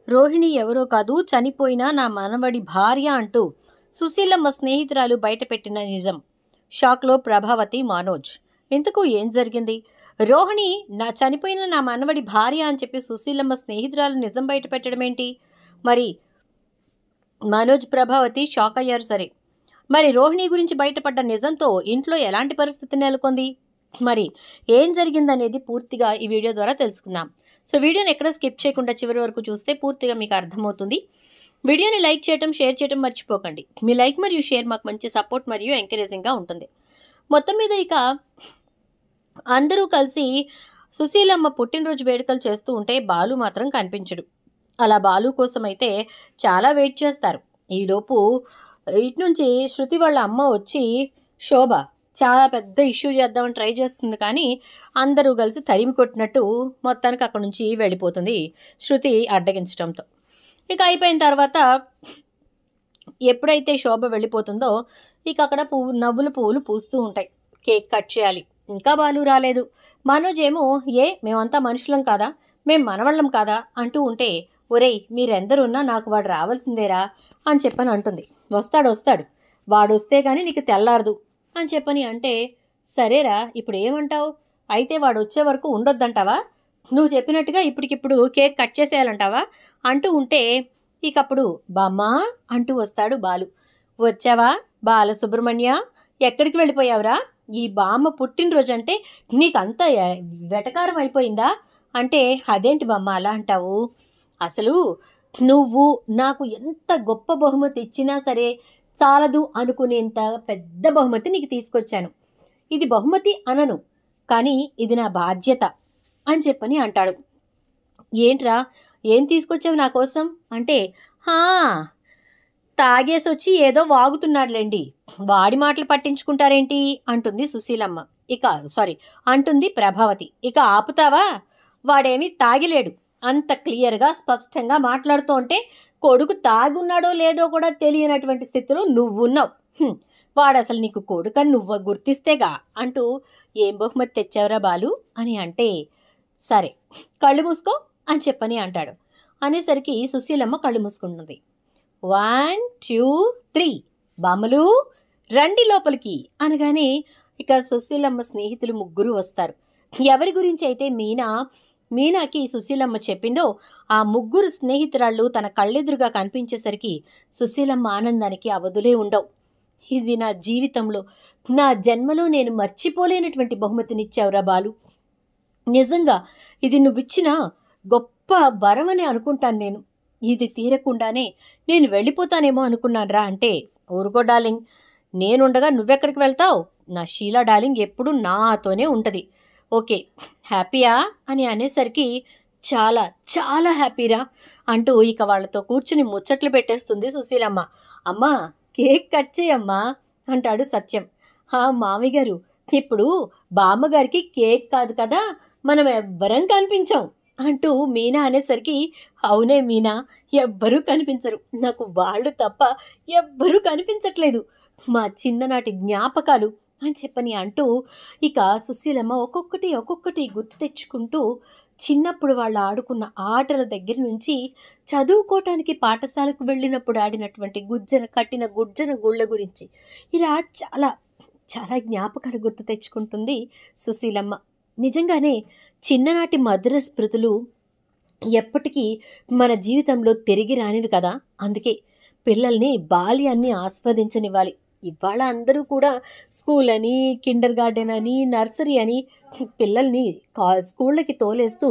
రోహిణి ఎవరో కాదు, చనిపోయిన నా మనవడి భార్య అంటూ సుశీలమ్మ స్నేహితురాలు బయటపెట్టిన నిజం. షాక్లో ప్రభావతి, మనోజ్. ఇంతకు ఏం జరిగింది? రోహిణి చనిపోయిన నా మనవడి భార్య అని చెప్పి సుశీలమ్మ స్నేహితురాలు నిజం బయట పెట్టడమేంటి? మరి మనోజ్, ప్రభావతి షాక్ అయ్యారు. సరే, మరి రోహిణి గురించి బయటపడ్డ నిజంతో ఇంట్లో ఎలాంటి పరిస్థితి నెలకొంది? మరి ఏం జరిగిందనేది పూర్తిగా ఈ వీడియో ద్వారా తెలుసుకుందాం. సో వీడియోని ఎక్కడ స్కిప్ చేయకుండా చివరి వరకు చూస్తే పూర్తిగా మీకు అర్థమవుతుంది. వీడియోని లైక్ చేయడం, షేర్ చేయడం మర్చిపోకండి. మీ లైక్ మరియు షేర్ మాకు మంచి సపోర్ట్ మరియు ఎంకరేజింగ్గా ఉంటుంది. మొత్తం మీద ఇక అందరూ కలిసి సుశీలమ్మ పుట్టినరోజు వేడుకలు చేస్తూ ఉంటే బాలు మాత్రం కనిపించడు. అలా బాలు కోసం అయితే చాలా వెయిట్ చేస్తారు. ఈలోపు ఇటు నుంచి శృతి వాళ్ళ అమ్మ వచ్చి శోభ చాలా పెద్ద ఇష్యూ చేద్దామని ట్రై చేస్తుంది, కానీ అందరూ కలిసి తరిమి కొట్టినట్టు మొత్తానికి అక్కడ నుంచి వెళ్ళిపోతుంది శృతి అడ్డగించడంతో. ఇక అయిపోయిన తర్వాత ఎప్పుడైతే శోభ వెళ్ళిపోతుందో ఇక అక్కడ నవ్వుల పువ్వులు పూస్తూ ఉంటాయి. కేక్ కట్ చేయాలి, ఇంకా బాలు రాలేదు. మనోజ్ ఏమో మేమంతా మనుషులం కాదా, మేం మనవళ్ళం కాదా అంటూ ఉంటే, ఒరేయ్ మీరెందరున్నా నాకు వాడు రావాల్సిందేరా అని చెప్పని అంటుంది. వస్తాడు వాడు వస్తే కానీ నీకు తెల్లారదు అని చెప్పని అంటే, సరేరా ఇప్పుడు ఏమంటావు, అయితే వాడు వచ్చే వరకు ఉండొద్దంటావా, నువ్వు చెప్పినట్టుగా ఇప్పటికిప్పుడు కేక్ కట్ చేసేయాలంటావా అంటూ ఉంటే, ఇకప్పుడు బామ్మా అంటూ వస్తాడు బాలు. వచ్చావా బాలసుబ్రహ్మణ్య, ఎక్కడికి వెళ్ళిపోయావురా, ఈ బామ్మ పుట్టినరోజు అంటే నీకంత వెటకారం అయిపోయిందా అంటే, అదేంటి బామ్మ అలా అంటావు, అసలు నువ్వు నాకు ఎంత గొప్ప బహుమతి ఇచ్చినా సరే చాలదు అనుకునేంత పెద్ద బహుమతి నీకు తీసుకొచ్చాను. ఇది బహుమతి అనను, కానీ ఇది నా బాధ్యత అని చెప్పని అంటాడు. ఏంట్రా ఏం తీసుకొచ్చావు నా కోసం అంటే, తాగేసి వచ్చి ఏదో వాగుతున్నాడులేండి, వాడి మాటలు పట్టించుకుంటారేంటి అంటుంది సుశీలమ్మ. అంటుంది ప్రభావతి. ఇక ఆపుతావా, వాడేమీ తాగిలేడు, అంత క్లియర్గా స్పష్టంగా మాట్లాడుతూ ఉంటే కొడుకు తాగున్నాడో లేదో కూడా తెలియనటువంటి స్థితిలో నువ్వున్నావు. వాడు అసలు నీకు కొడుకని నువ్వు గుర్తిస్తేగా అంటూ, ఏం బహుమతి తెచ్చావురా బాలు అని అంటే, సరే కళ్ళు మూసుకో అని చెప్పని అంటాడు. అనేసరికి సుశీలమ్మ కళ్ళు మూసుకుంటుంది. 1 2 3 బామ్మలు రండి లోపలికి అనగానే ఇక సుశీలమ్మ స్నేహితులు ముగ్గురు వస్తారు. ఎవరి గురించి అయితే మీనాకి సుశీలమ్మ చెప్పిందో ఆ ముగ్గురు స్నేహితురాళ్ళు తన కళ్ళెదురుగా కనిపించేసరికి సుశీలమ్మ ఆనందానికి అవధులే ఉండవు. ఇది నా జీవితంలో, నా జన్మలో నేను మర్చిపోలేనటువంటి బహుమతినిచ్చావురా బాలు, నిజంగా ఇది నువ్విచ్చిన గొప్ప వరం అని అనుకుంటాను. నేను ఇది తీరకుండానే నేను వెళ్ళిపోతానేమో అనుకున్నానురా అంటే, ఊరుకో డార్లింగ్, నేనుండగా నువ్వెక్కడికి వెళ్తావు, నా షీలా డార్లింగ్ ఎప్పుడు నాతోనే ఉంటుంది, ఓకే హ్యాపీయా అని అనేసరికి, చాలా చాలా హ్యాపీరా అంటూ ఇక వాళ్ళతో కూర్చుని ముచ్చట్లు పెట్టేస్తుంది సుశీలమ్మ. అమ్మా కేక్ కట్ చేయమ్మా అంటాడు సత్యం. మామయ్య గారు, ఇప్పుడు బామ్మగారికి కేక్ కాదు కదా, మనం ఎవ్వరం కనిపించాం అంటూ మీనా అనేసరికి, అవునే మీనా, ఎవ్వరూ కనిపించరు, నాకు వాళ్ళు తప్ప ఎవ్వరూ కనిపించట్లేదు, మా చిన్ననాటి జ్ఞాపకాలు అని చెప్పని అంటూ ఇక సుశీలమ్మ ఒక్కొక్కటి గుర్తు తెచ్చుకుంటూ చిన్నప్పుడు వాళ్ళు ఆడుకున్న ఆటల దగ్గర నుంచి చదువుకోవటానికి పాఠశాలకు వెళ్ళినప్పుడు ఆడినటువంటి కట్టిన గుజ్జన గుళ్ళ గురించి ఇలా చాలా చాలా జ్ఞాపకాలు గుర్తు తెచ్చుకుంటుంది సుశీలమ్మ. నిజంగానే చిన్ననాటి మధుర స్మృతులు ఎప్పటికీ మన జీవితంలో తిరిగి రానివి కదా, అందుకే పిల్లల్ని బాల్యాన్ని ఆస్వాదించనివ్వాలి. ఇవాళ అందరూ కూడా స్కూల్ అని, కిండర్ గార్డెన్ అని, నర్సరీ అని పిల్లల్ని స్కూళ్ళకి తోలేస్తూ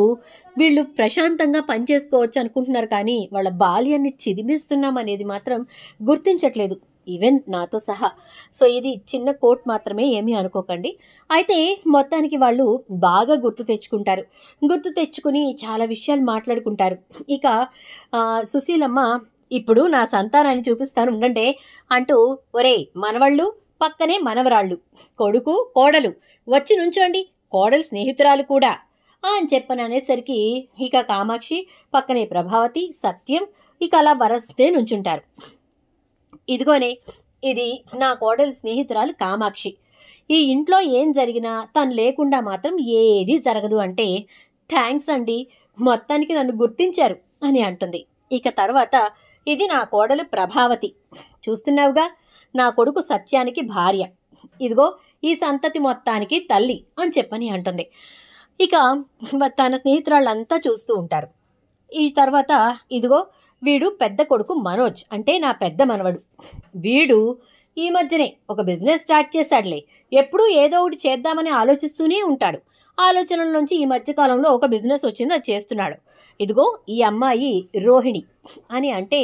వీళ్ళు ప్రశాంతంగా పనిచేసుకోవచ్చు అనుకుంటున్నారు, కానీ వాళ్ళ బాల్యాన్ని చిదిమిస్తున్నాం అనేది మాత్రం గుర్తించట్లేదు, ఈవెన్ నాతో సహా. సో ఇది చిన్న కోట్ మాత్రమే, ఏమీ అనుకోకండి. అయితే మొత్తానికి వాళ్ళు బాగా గుర్తు తెచ్చుకుని చాలా విషయాలు మాట్లాడుకుంటారు. ఇక సుశీలమ్మ, ఇప్పుడు నా సంతానాన్ని చూపిస్తాను ఉండండి అంటూ, ఒరే మనవళ్ళు పక్కనే మనవరాళ్ళు, కొడుకు కోడలు వచ్చి నుంచోండి, కోడలు స్నేహితురాలు కూడా అని చెప్పని అనేసరికి ఇక కామాక్షి పక్కనే ప్రభావతి, సత్యం ఇక అలా వరసే నుంచుంటారు. ఇదిగోనే ఇది నా కోడలు స్నేహితురాలు కామాక్షి, ఈ ఇంట్లో ఏం జరిగినా తను లేకుండా మాత్రం ఏదీ జరగదు అంటే, థ్యాంక్స్ అండి, మొత్తానికి నన్ను గుర్తించారు అని అంటుంది. ఇక తర్వాత, ఇది నా కోడలు ప్రభావతి, చూస్తున్నావుగా, నా కొడుకు సత్యానికి భార్య, ఇదిగో ఈ సంతతి మొత్తానికి తల్లి అని చెప్పని అంటుంది. ఇక తన స్నేహితురాళ్ళంతా చూస్తూ ఉంటారు. ఈ తర్వాత, ఇదిగో వీడు పెద్ద కొడుకు మనోజ్, అంటే నా పెద్ద మనవడు. వీడు ఈ మధ్యనే ఒక బిజినెస్ స్టార్ట్ చేశాడులే. ఎప్పుడూ ఏదో ఒకటి చేద్దామని ఆలోచిస్తూనే ఉంటాడు. ఆలోచనల నుంచి ఈ మధ్యకాలంలో ఒక బిజినెస్ వచ్చింది, అది చేస్తున్నాడు. ఇదిగో ఈ అమ్మాయి రోహిణి అని అంటే,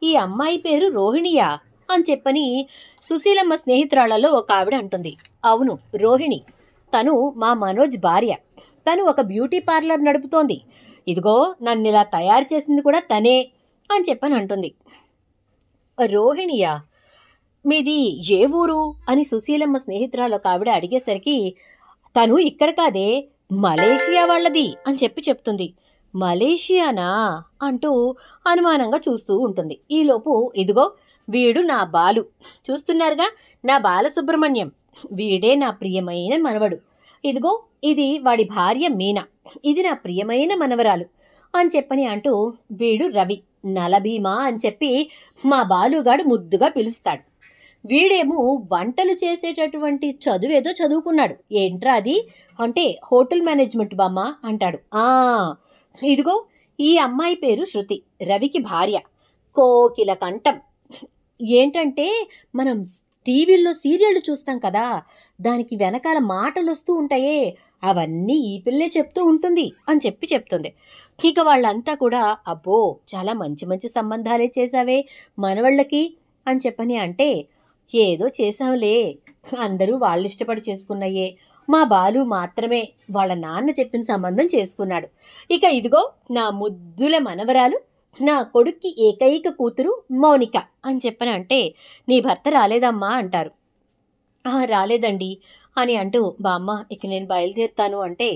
ఈ అమ్మాయి పేరు రోహిణియా అని చెప్పని సుశీలమ్మ స్నేహితురాళ్లలో ఒక ఆవిడ అంటుంది. అవును, రోహిణి. తను మా మనోజ్ భార్య. తను ఒక బ్యూటీ పార్లర్ నడుపుతోంది. ఇదిగో నన్ను ఇలా తయారు చేసింది కూడా తనే అని చెప్పని అంటుంది. రోహిణియా, మీది ఏ ఊరు అని సుశీలమ్మ స్నేహితురాలు ఒక ఆవిడ అడిగేసరికి, తను ఇక్కడ కాదే, మలేషియా వాళ్ళది అని చెప్తుంది. మలేషియానా అంటూ అనుమానంగా చూస్తూ ఉంటుంది. ఈలోపు, ఇదిగో వీడు నా బాలు, చూస్తున్నారుగా, నా బాలసుబ్రహ్మణ్యం. వీడే నా ప్రియమైన మనవడు. ఇదిగో ఇది వాడి భార్య మీనా, ఇది నా ప్రియమైన మనవరాలు అని చెప్పని అంటూ, వీడు రవి, నలభీమా అని చెప్పి మా బాలుగాడు ముద్దుగా పిలుస్తాడు. వీడేమో వంటలు చేసేటటువంటి చదువేదో చదువుకున్నాడు. ఏంట్రా అది అంటే, హోటల్ మేనేజ్మెంట్ బామ్మ అంటాడు. ఇదిగో ఈ అమ్మాయి పేరు శృతి, రవికి భార్య. కోకిల కంఠం. ఏంటంటే, మనం టీవీల్లో సీరియళ్ళు చూస్తాం కదా, దానికి వెనకాల మాటలు వస్తూ ఉంటాయే, అవన్నీ ఈ పిల్లే చెప్తూ ఉంటుంది అని చెప్తుంది. ఇక వాళ్ళంతా కూడా, అబ్బో చాలా మంచి మంచి సంబంధాలే చేశావే మనవాళ్ళకి అని చెప్పని అంటే, ఏదో చేశాంలే, అందరూ వాళ్ళు ఇష్టపడి చేసుకున్నాయే, మా బాలు మాత్రమే వాళ్ళ నాన్న చెప్పిన సంబంధం చేసుకున్నాడు. ఇక ఇదిగో నా ముద్దుల మనవరాలు, నా కొడుక్కి ఏకైక కూతురు మౌనిక అని చెప్పని అంటే, నీ భర్త రాలేదమ్మా అంటారు. రాలేదండి అని అంటూ, బామ్మ ఇక నేను బయలుదేరుతాను అంటే,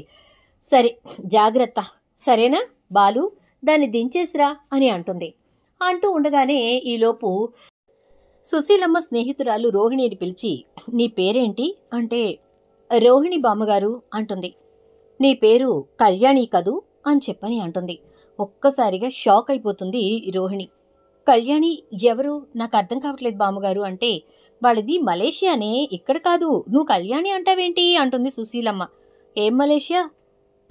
సరే జాగ్రత్త, సరేనా బాలు, దాన్ని దించేసిరా అని అంటుంది. అంటూ ఉండగానే ఈలోపు సుశీలమ్మ స్నేహితురాలు రోహిణిని పిలిచి, నీ పేరేంటి అంటే, రోహిణి బామ్మగారు అంటుంది. నీ పేరు కళ్యాణి కదూ అని చెప్పని అంటుంది. ఒక్కసారిగా షాక్ అయిపోతుంది రోహిణి. కళ్యాణి ఎవరు, నాకు అర్థం కావట్లేదు బామ్మగారు అంటే, వాళ్ళది మలేషియానే, ఇక్కడ కాదు, నువ్వు కళ్యాణి అంటావేంటి అంటుంది సుశీలమ్మ. ఏం మలేషియా,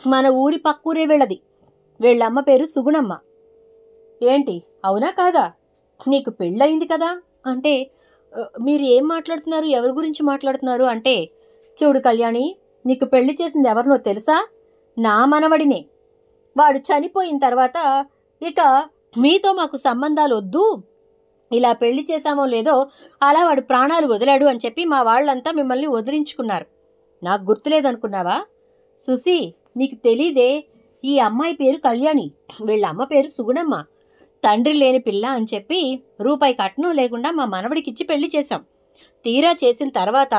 మన ఊరి పక్కూరే వీళ్ళది, వీళ్ళమ్మ పేరు సుగుణమ్మ. ఏంటి అవునా కాదా, నీకు పెళ్ళయింది కదా అంటే, మీరు ఏం మాట్లాడుతున్నారు, ఎవరి గురించి మాట్లాడుతున్నారు అంటే, చూడు కళ్యాణి, నీకు పెళ్లి చేసింది ఎవరినో తెలుసా, నా మనవడినే. వాడు చనిపోయిన తర్వాత ఇక మీతో మాకు సంబంధాలు వద్దు, ఇలా పెళ్లి చేశామో లేదో అలా వాడు ప్రాణాలు వదిలాడు అని చెప్పి మా వాళ్ళంతా మిమ్మల్ని వదిలించుకున్నారు. నాకు గుర్తులేదనుకున్నావా సుసి, నీకు తెలీదే, ఈ అమ్మాయి పేరు కళ్యాణి, వీళ్ళ అమ్మ పేరు సుగుణమ్మ. తండ్రి లేని పిల్ల అని చెప్పి రూపాయి కట్నం లేకుండా మా మనవడికిచ్చి పెళ్లి చేశాం. తీరా చేసిన తర్వాత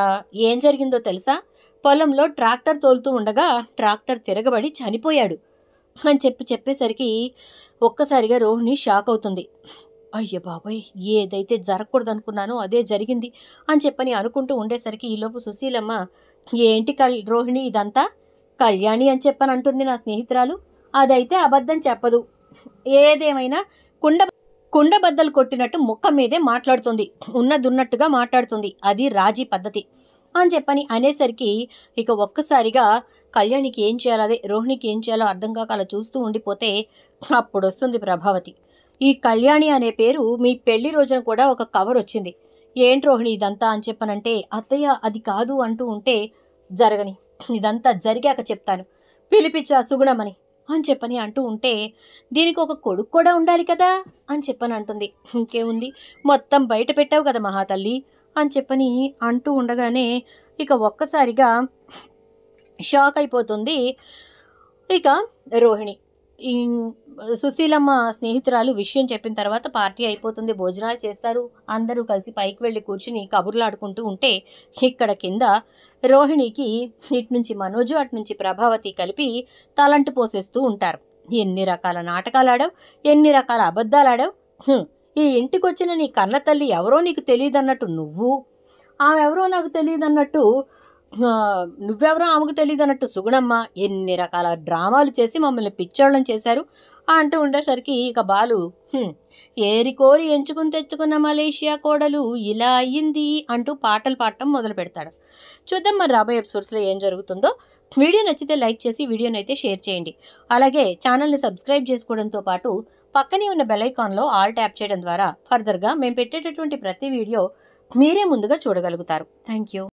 ఏం జరిగిందో తెలుసా, పొలంలో ట్రాక్టర్ తోలుతూ ఉండగా ట్రాక్టర్ తిరగబడి చనిపోయాడు అని చెప్పేసరికి ఒక్కసారిగా రోహిణి షాక్ అవుతుంది. అయ్య బాబోయ్, ఏదైతే జరగకూడదు అనుకున్నానో అదే జరిగింది అని చెప్పని అనుకుంటూ ఉండేసరికి ఈలోపు సుశీలమ్మ, ఏంటి రోహిణి ఇదంతా, కళ్యాణి అని చెప్పని అంటుంది నా స్నేహితురాలు, అదైతే అబద్ధం చెప్పదు, ఏదేమైనా కుండబద్దలు కొట్టినట్టు ముఖం మీదే మాట్లాడుతుంది, ఉన్నట్టుగా మాట్లాడుతుంది, అది రాజీ పద్ధతి అని చెప్పని అనేసరికి ఇక ఒక్కసారిగా కళ్యాణికి ఏం చేయాలో, అదే రోహిణికి ఏం చేయాలో అర్థం కాక అలా చూస్తూ ఉండిపోతే అప్పుడు వస్తుంది ప్రభావతి. ఈ కళ్యాణి అనే పేరు మీ పెళ్లి రోజున కూడా ఒక కవర్ వచ్చింది, ఏంటి రోహిణి ఇదంతా అని చెప్పనంటే, అత్తయ్య అది కాదు అంటూ ఉంటే, జరగని, ఇదంతా జరిగాక చెప్తాను, పిలిపించా సుగుణమని అని చెప్పని అంటూ ఉంటే, దీనికి ఒక కొడుకు కూడా ఉండాలి కదా అని చెప్పని అంటుంది. ఇంకేముంది, మొత్తం బయట పెట్టావు కదా మహాతల్లి అని చెప్పని అంటూ ఉండగానే ఇక ఒక్కసారిగా షాక్ అయిపోతుంది ఇక రోహిణి. సుశీలమ్మ స్నేహితురాలు విషయం చెప్పిన తర్వాత పార్టీ అయిపోతుంది, భోజనాలు చేస్తారు, అందరూ కలిసి పైకి వెళ్ళి కూర్చుని కబుర్లాడుకుంటూ ఉంటే, ఇక్కడ కింద రోహిణికి ఇటు నుంచి మనోజు అటు నుంచి ప్రభావతి కలిపి తలంటు పోసేస్తూ ఉంటారు. ఎన్ని రకాల నాటకాలు ఆడావు, ఎన్ని రకాల అబద్ధాలు ఆడావు, ఈ ఇంటికొచ్చిన నీ కన్న తల్లి ఎవరో నీకు తెలియదన్నట్టు నువ్వు, ఆమె ఎవరో నాకు తెలియదన్నట్టు నువ్వెవరో ఆమెకు తెలియదు అన్నట్టు సుగుణమ్మ ఎన్ని రకాల డ్రామాలు చేసి మమ్మల్ని పిచ్చోళ్ళని చేశారు అంటూ ఉండేసరికి ఇక బాలు ఏరి కోరి ఎంచుకుని తెచ్చుకున్న మలేషియా కోడలు ఇలా అయ్యింది అంటూ పాటలు పాడటం మొదలు పెడతాడు. చూద్దాం మరి రాబోయే ఎపిసోడ్స్లో ఏం జరుగుతుందో. వీడియో నచ్చితే లైక్ చేసి వీడియోని అయితే షేర్ చేయండి. అలాగే ఛానల్ని సబ్స్క్రైబ్ చేసుకోవడంతో పాటు పక్కనే ఉన్న బెల్ ఐకాన్లో ఆల్ ట్యాప్ చేయడం ద్వారా ఫర్దర్గా మేము పెట్టేటటువంటి ప్రతి వీడియో మీరే ముందుగా చూడగలుగుతారు. Thank you.